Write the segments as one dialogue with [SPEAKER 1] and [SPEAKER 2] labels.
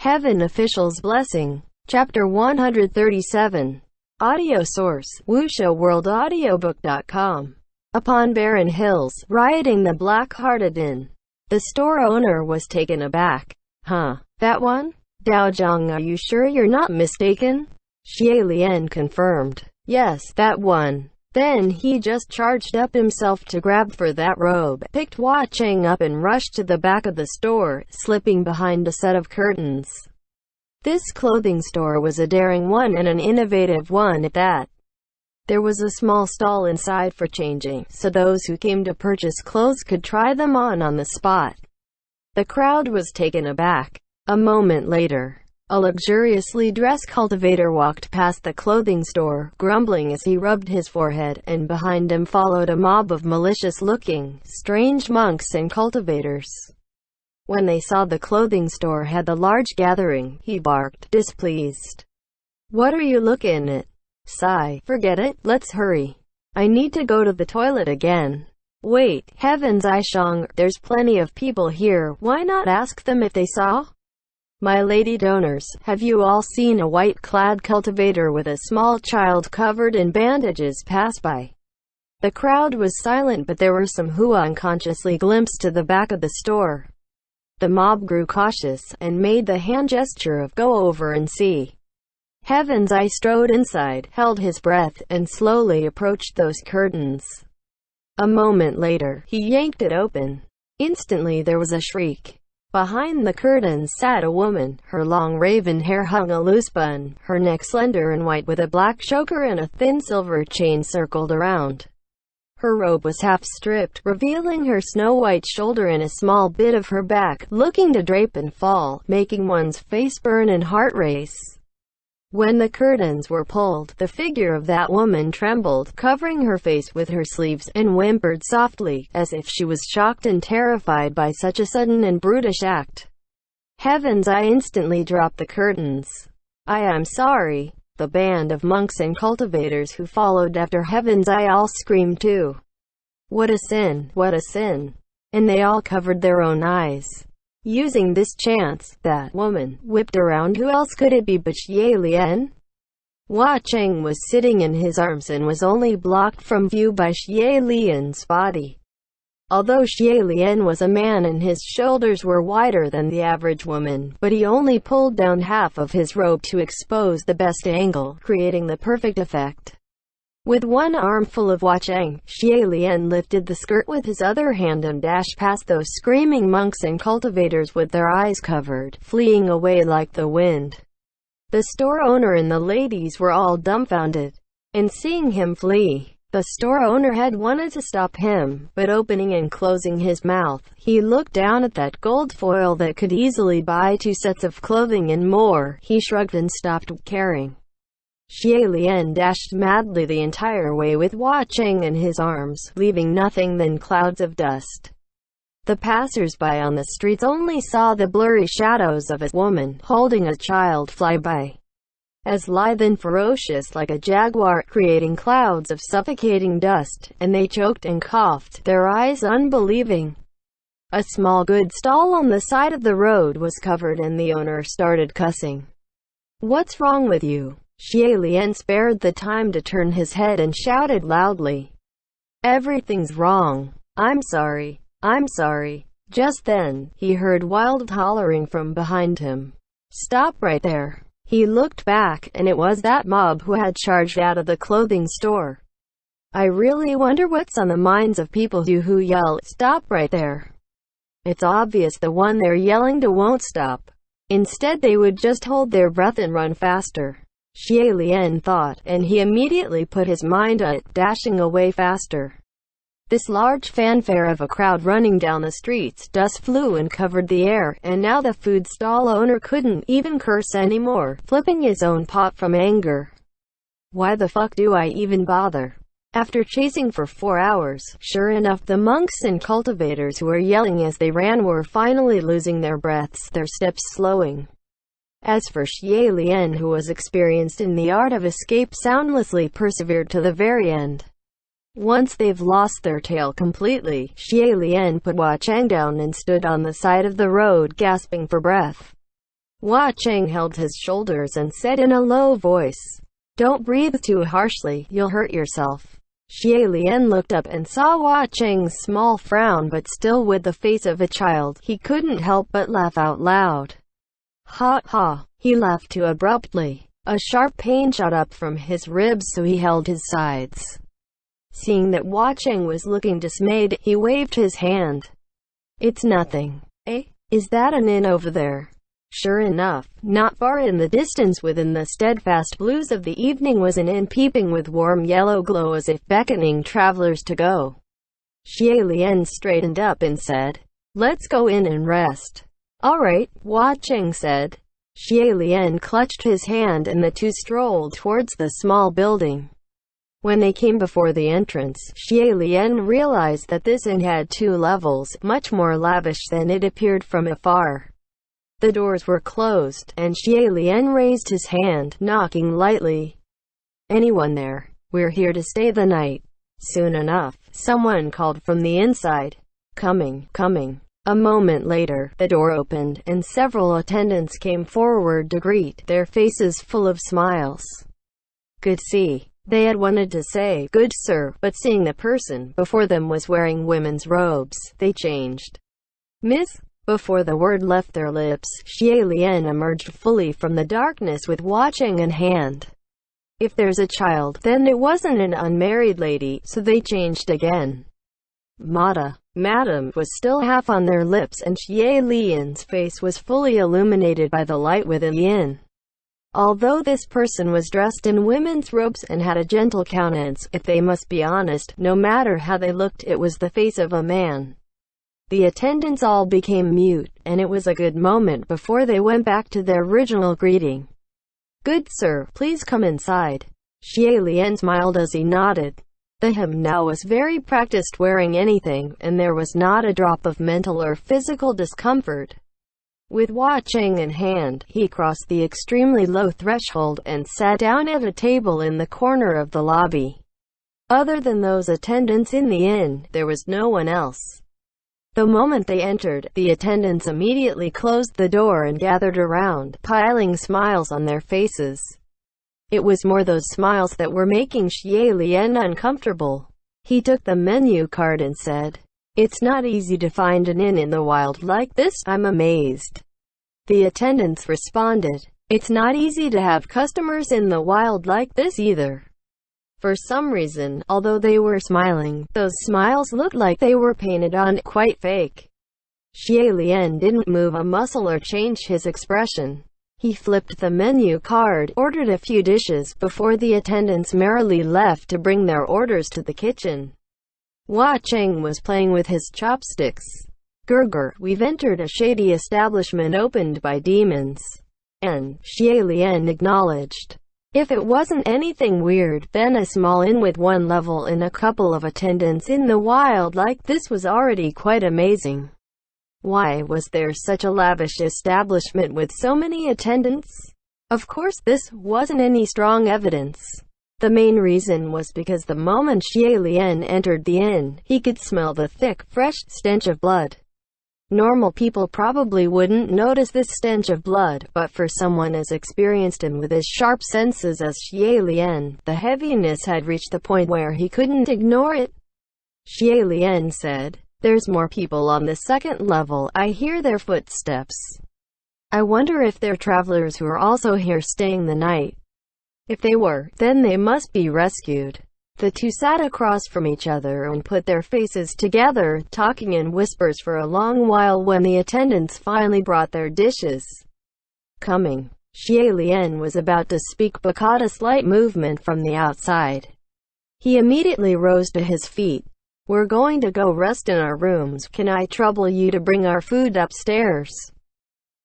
[SPEAKER 1] Heaven Official's Blessing. Chapter 137. Audio source: WuXiaWorldAudiobook.com. Upon barren hills, rioting the black-hearted inn. The store owner was taken aback. Huh? That one? Daozhang, are you sure you're not mistaken? Xie Lian confirmed. Yes, that one. Then he just charged up himself to grab for that robe, picked Hua Cheng up and rushed to the back of the store, slipping behind a set of curtains. This clothing store was a daring one and an innovative one at that. There was a small stall inside for changing, so those who came to purchase clothes could try them on the spot. The crowd was taken aback. A moment later, a luxuriously dressed cultivator walked past the clothing store, grumbling as he rubbed his forehead, and behind him followed a mob of malicious-looking, strange monks and cultivators. When they saw the clothing store had a large gathering, he barked, displeased. "What are you looking at? Sigh, forget it, let's hurry. I need to go to the toilet again." "Wait, heavens Aishang, there's plenty of people here, why not ask them if they saw? My lady donors, have you all seen a white-clad cultivator with a small child covered in bandages pass by?" The crowd was silent, but there were some who unconsciously glimpsed to the back of the store. The mob grew cautious, and made the hand gesture of go over and see. Heavens I strode inside, held his breath, and slowly approached those curtains. A moment later, he yanked it open. Instantly there was a shriek. Behind the curtains sat a woman. Her long raven hair hung a loose bun, her neck slender and white with a black choker and a thin silver chain circled around. Her robe was half-stripped, revealing her snow-white shoulder and a small bit of her back, looking to drape and fall, making one's face burn and heart race. When the curtains were pulled, the figure of that woman trembled, covering her face with her sleeves, and whimpered softly, as if she was shocked and terrified by such a sudden and brutish act. Heavens! I instantly dropped the curtains. "I am sorry." The band of monks and cultivators who followed after Heavens I all screamed too. "What a sin! What a sin!" And they all covered their own eyes. Using this chance, that woman whipped around. Who else could it be but Xie Lian? Hua Cheng was sitting in his arms and was only blocked from view by Xie Lian's body. Although Xie Lian was a man and his shoulders were wider than the average woman, but he only pulled down half of his robe to expose the best angle, creating the perfect effect. With one armful of Hua Cheng, Xie Lian lifted the skirt with his other hand and dashed past those screaming monks and cultivators with their eyes covered, fleeing away like the wind. The store owner and the ladies were all dumbfounded. And seeing him flee, the store owner had wanted to stop him, but opening and closing his mouth, he looked down at that gold foil that could easily buy 2 sets of clothing and more. He shrugged and stopped caring. Xie Lian dashed madly the entire way with Hua Cheng in his arms, leaving nothing than clouds of dust. The passers-by on the streets only saw the blurry shadows of a woman holding a child fly by, as lithe and ferocious like a jaguar, creating clouds of suffocating dust, and they choked and coughed, their eyes unbelieving. A small goods stall on the side of the road was covered and the owner started cussing. "What's wrong with you?" Xie Lian spared the time to turn his head and shouted loudly. "Everything's wrong. I'm sorry. I'm sorry." Just then, he heard wild hollering from behind him. "Stop right there." He looked back, and it was that mob who had charged out of the clothing store. I really wonder what's on the minds of people who yell, "Stop right there." It's obvious the one they're yelling to won't stop. Instead they would just hold their breath and run faster. Xie Lian thought, and he immediately put his mind on it, dashing away faster. This large fanfare of a crowd running down the streets, dust flew and covered the air, and now the food stall owner couldn't even curse anymore, flipping his own pot from anger. "Why the fuck do I even bother?" After chasing for 4 hours, sure enough the monks and cultivators who were yelling as they ran were finally losing their breaths, their steps slowing. As for Xie Lian, who was experienced in the art of escape, soundlessly persevered to the very end. Once they've lost their tail completely, Xie Lian put Hua Cheng down and stood on the side of the road gasping for breath. Hua Cheng held his shoulders and said in a low voice, "Don't breathe too harshly, you'll hurt yourself." Xie Lian looked up and saw Hua Cheng's small frown, but still with the face of a child, he couldn't help but laugh out loud. Ha ha, he laughed too abruptly. A sharp pain shot up from his ribs, so he held his sides. Seeing that Hua Cheng was looking dismayed, he waved his hand. "It's nothing. Eh? Is that an inn over there?" Sure enough, not far in the distance within the steadfast blues of the evening was an inn peeping with warm yellow glow as if beckoning travelers to go. Xie Lian straightened up and said, "Let's go in and rest." "All right," Hua Cheng said. Xie Lian clutched his hand and the two strolled towards the small building. When they came before the entrance, Xie Lian realized that this inn had 2 levels, much more lavish than it appeared from afar. The doors were closed, and Xie Lian raised his hand, knocking lightly. "Anyone there? We're here to stay the night." Soon enough, someone called from the inside, "Coming, coming." A moment later, the door opened, and several attendants came forward to greet, their faces full of smiles. "Good see." They had wanted to say, "Good sir," but seeing the person before them was wearing women's robes, they changed. "Miss?" Before the word left their lips, Xie Lian emerged fully from the darkness with Hua Cheng in hand. If there's a child, then it wasn't an unmarried lady, so they changed again. Madam, was still half on their lips, and Xie Lian's face was fully illuminated by the light within the inn. Although this person was dressed in women's robes and had a gentle countenance, if they must be honest, no matter how they looked, it was the face of a man. The attendants all became mute, and it was a good moment before they went back to their original greeting. "Good sir, please come inside." Xie Lian smiled as he nodded. The him now was very practiced wearing anything, and there was not a drop of mental or physical discomfort. With Hua Cheng in hand, he crossed the extremely low threshold and sat down at a table in the corner of the lobby. Other than those attendants in the inn, there was no one else. The moment they entered, the attendants immediately closed the door and gathered around, piling smiles on their faces. It was more those smiles that were making Xie Lian uncomfortable. He took the menu card and said, "It's not easy to find an inn in the wild like this, I'm amazed." The attendants responded, "It's not easy to have customers in the wild like this either." For some reason, although they were smiling, those smiles looked like they were painted on, quite fake. Xie Lian didn't move a muscle or change his expression. He flipped the menu card, ordered a few dishes, before the attendants merrily left to bring their orders to the kitchen. Hua Cheng was playing with his chopsticks. "Gurgur, we've entered a shady establishment opened by demons." And Xie Lian acknowledged. If it wasn't anything weird, then a small inn with 1 level and a couple of attendants in the wild like this was already quite amazing. Why was there such a lavish establishment with so many attendants? Of course, this wasn't any strong evidence. The main reason was because the moment Xie Lian entered the inn, he could smell the thick, fresh stench of blood. Normal people probably wouldn't notice this stench of blood, but for someone as experienced and with as sharp senses as Xie Lian, the heaviness had reached the point where he couldn't ignore it. Xie Lian said, "There's more people on the 2nd level, I hear their footsteps. I wonder if they're travelers who are also here staying the night. If they were, then they must be rescued." The two sat across from each other and put their faces together, talking in whispers for a long while when the attendants finally brought their dishes. "Coming." Xie Lian was about to speak but caught a slight movement from the outside. He immediately rose to his feet. "We're going to go rest in our rooms. Can I trouble you to bring our food upstairs?"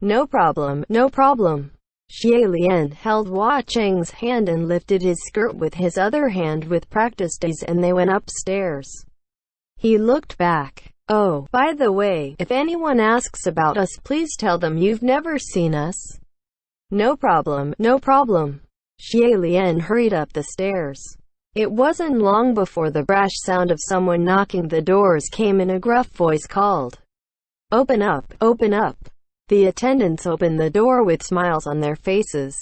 [SPEAKER 1] No problem, no problem." Xie Lian held Hua Cheng's hand and lifted his skirt with his other hand with practiced ease, and they went upstairs. He looked back. "Oh, by the way, if anyone asks about us, please tell them you've never seen us." No problem, no problem." Xie Lian hurried up the stairs. It wasn't long before the brash sound of someone knocking the doors came and a gruff voice called, "Open up, open up." The attendants opened the door with smiles on their faces.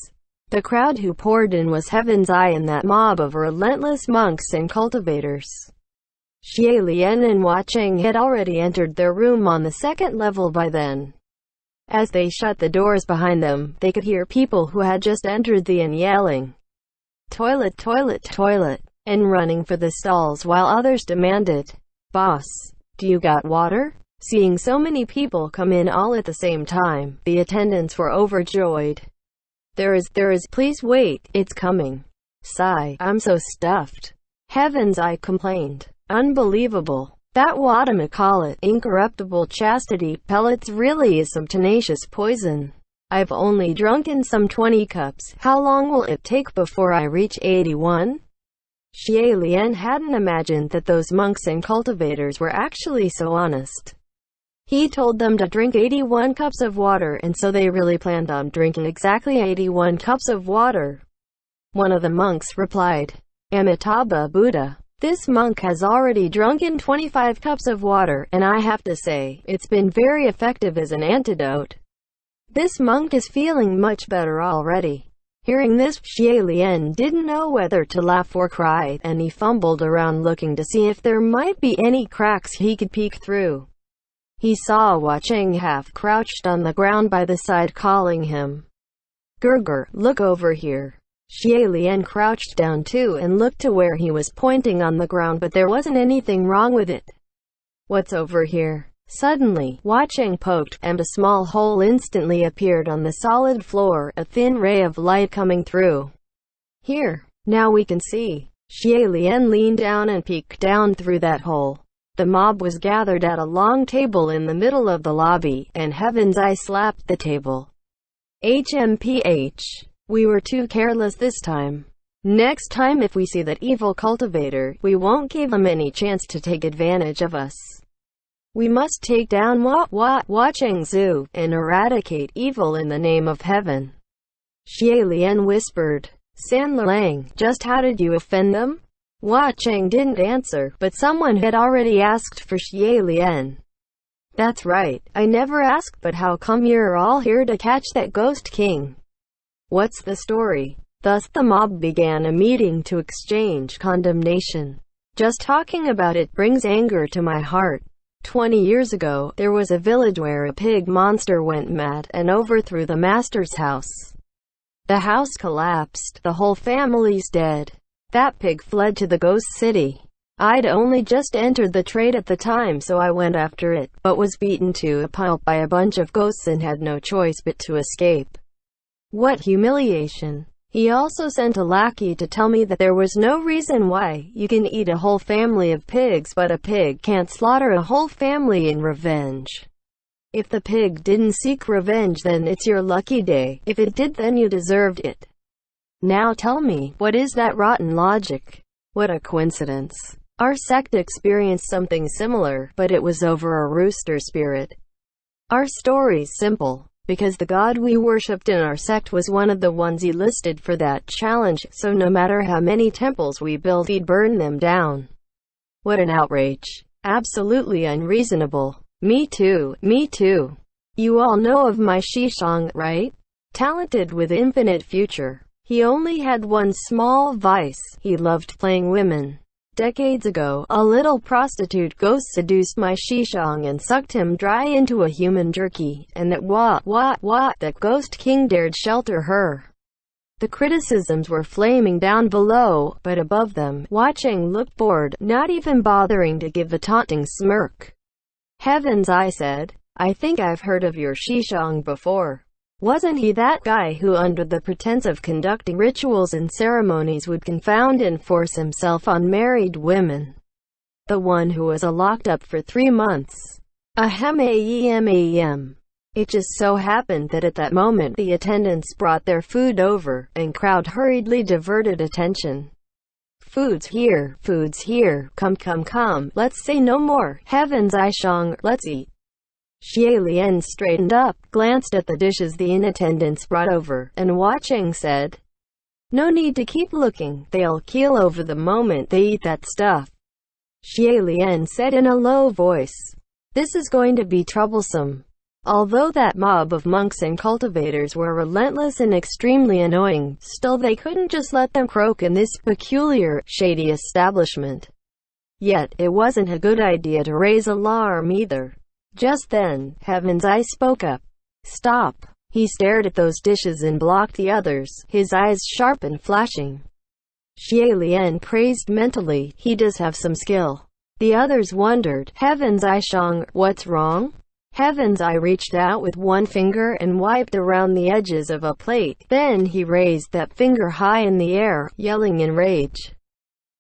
[SPEAKER 1] The crowd who poured in was Heaven's Eye and that mob of relentless monks and cultivators. Xie Lian and Hua Cheng had already entered their room on the second level by then. As they shut the doors behind them, they could hear people who had just entered the inn yelling, "Toilet, toilet, toilet," and running for the stalls while others demanded, "Boss, do you got water?" Seeing so many people come in all at the same time, the attendants were overjoyed. There is, please wait, it's coming." "Sigh, I'm so stuffed," Heaven's Eye complained. "Unbelievable. That whatchamacallit, incorruptible chastity pellets really is some tenacious poison. I've only drunken some 20 cups. How long will it take before I reach 81? Xie Lian hadn't imagined that those monks and cultivators were actually so honest. He told them to drink 81 cups of water, and so they really planned on drinking exactly 81 cups of water. One of the monks replied, "Amitabha Buddha, this monk has already drunken 25 cups of water, and I have to say, it's been very effective as an antidote. This monk is feeling much better already." Hearing this, Xie Lian didn't know whether to laugh or cry, and he fumbled around looking to see if there might be any cracks he could peek through. He saw Hua Cheng half crouched on the ground by the side calling him. "Gerger, look over here." Xie Lian crouched down too and looked to where he was pointing on the ground, but there wasn't anything wrong with it. "What's over here?" Suddenly, Hua Cheng poked, and a small hole instantly appeared on the solid floor, a thin ray of light coming through. "Here, now we can see." Xie Lian leaned down and peeked down through that hole. The mob was gathered at a long table in the middle of the lobby, and Heaven's Eye slapped the table. "HMPH. We were too careless this time. Next time if we see that evil cultivator, we won't give him any chance to take advantage of us. We must take down Hua Cheng Zhu, and eradicate evil in the name of heaven." Xie Lian whispered, "San Lang, just how did you offend them?" Hua Cheng didn't answer, but someone had already asked for Xie Lian. "That's right, I never asked, but how come you're all here to catch that ghost king? What's the story?" Thus the mob began a meeting to exchange condemnation. "Just talking about it brings anger to my heart. 20 years ago, there was a village where a pig monster went mad and overthrew the master's house. The house collapsed, the whole family's dead. That pig fled to the ghost city. I'd only just entered the trade at the time, so I went after it, but was beaten to a pulp by a bunch of ghosts and had no choice but to escape. What humiliation." He also sent a lackey to tell me that there was no reason why you can eat a whole family of pigs, but a pig can't slaughter a whole family in revenge. If the pig didn't seek revenge, then it's your lucky day. If it did, then you deserved it. Now tell me, what is that rotten logic? What a coincidence. Our sect experienced something similar, but it was over a rooster spirit. Our story's simple. Because the god we worshipped in our sect was one of the ones he listed for that challenge, so no matter how many temples we built, he'd burn them down. What an outrage. Absolutely unreasonable. Me too, me too. You all know of my Shishang, right? Talented with infinite future. He only had one small vice. He loved playing women. Decades ago, a little prostitute ghost seduced my Shishang and sucked him dry into a human jerky, and that ghost king dared shelter her. The criticisms were flaming down below, but above them, Hua Cheng looked bored, not even bothering to give a taunting smirk. Heaven's Eye said, "I think I've heard of your Shishang before. Wasn't he that guy who, under the pretense of conducting rituals and ceremonies, would confound and force himself on married women? The one who was locked up for 3 months. Ahem. It just so happened that at that moment the attendants brought their food over, and crowd hurriedly diverted attention. Food's here, come, let's say no more. Heaven's Eye Shang, let's eat." Xie Lian straightened up, glanced at the dishes the inn attendants brought over, and Hua Cheng said, "No need to keep looking, they'll keel over the moment they eat that stuff." Xie Lian said in a low voice, "This is going to be troublesome." Although that mob of monks and cultivators were relentless and extremely annoying, still they couldn't just let them croak in this peculiar, shady establishment. Yet, it wasn't a good idea to raise alarm either. Just then, Heaven's Eye spoke up. "Stop." He stared at those dishes and blocked the others, his eyes sharp and flashing. Xie Lian praised mentally, "He does have some skill." The others wondered. Heaven's Eye Shang, "What's wrong?" Heaven's Eye reached out with one finger and wiped around the edges of a plate. Then he raised that finger high in the air, yelling in rage.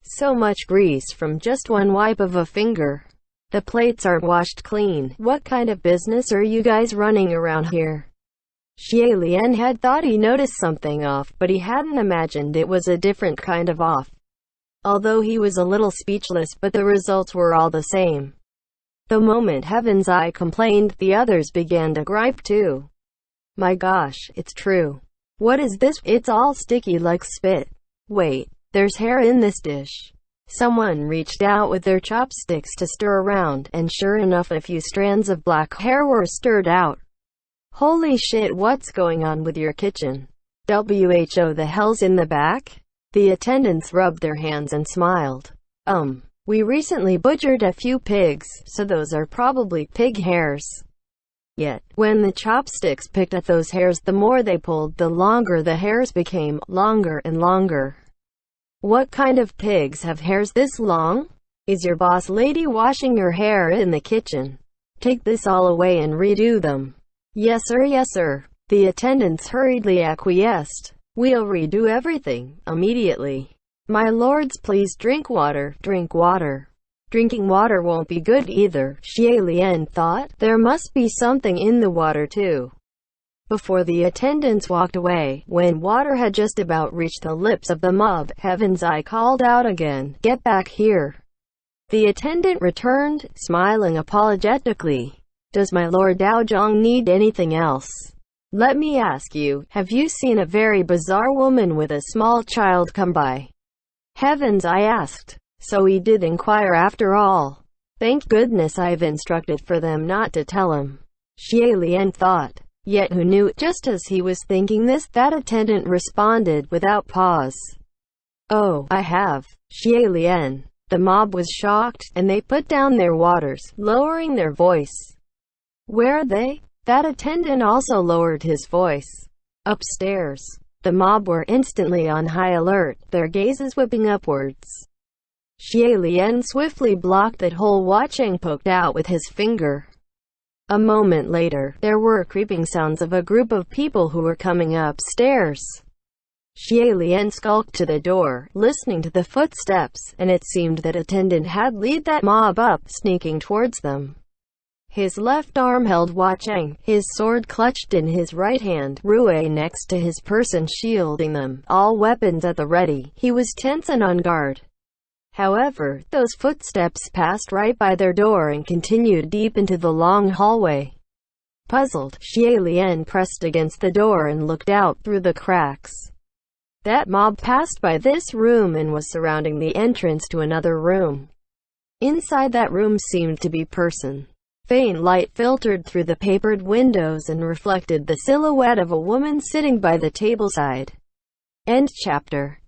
[SPEAKER 1] So much grease from just one wipe of a finger. The plates aren't washed clean. What kind of business are you guys running around here? Xie Lian had thought he noticed something off, but he hadn't imagined it was a different kind of off. Although he was a little speechless, but the results were all the same. The moment Heaven's Eye complained, the others began to gripe too. "My gosh, it's true. What is this? It's all sticky like spit. Wait, there's hair in this dish." Someone reached out with their chopsticks to stir around, and sure enough a few strands of black hair were stirred out. "Holy shit, what's going on with your kitchen? Who the hell's in the back?" The attendants rubbed their hands and smiled. We recently butchered a few pigs, so those are probably pig hairs." Yet, when the chopsticks picked at those hairs, the more they pulled, the longer the hairs became, longer and longer. "What kind of pigs have hairs this long? Is your boss lady washing your hair in the kitchen? Take this all away and redo them." Yes sir. The attendants hurriedly acquiesced. "We'll redo everything, immediately. My lords, please drink water, drink water." Drinking water won't be good either, Xie Lian thought. There must be something in the water too. Before the attendants walked away, when water had just about reached the lips of the mob, Heaven's Eye called out again, "Get back here." The attendant returned, smiling apologetically. "Does my lord Daozhong need anything else? Let me ask you, have you seen a very bizarre woman with a small child come by?" Heaven's Eye asked. So he did inquire after all. Thank goodness I've instructed for them not to tell him, Xie Lian thought. Yet who knew? Just as he was thinking this, that attendant responded without pause. "Oh, I have, Xie Lian." The mob was shocked, and they put down their waters, lowering their voice. "Where are they?" That attendant also lowered his voice. "Upstairs." The mob were instantly on high alert, their gazes whipping upwards. Xie Lian swiftly blocked that hole, watching poked out with his finger. A moment later, there were creeping sounds of a group of people who were coming upstairs. Xie Lian skulked to the door, listening to the footsteps, and it seemed that attendant had led that mob up, sneaking towards them. His left arm held Huacheng, his sword clutched in his right hand, Rui next to his person shielding them, all weapons at the ready. He was tense and on guard. However, those footsteps passed right by their door and continued deep into the long hallway. Puzzled, Xie Lian pressed against the door and looked out through the cracks. That mob passed by this room and was surrounding the entrance to another room. Inside that room seemed to be person. Faint light filtered through the papered windows and reflected the silhouette of a woman sitting by the tableside. End chapter.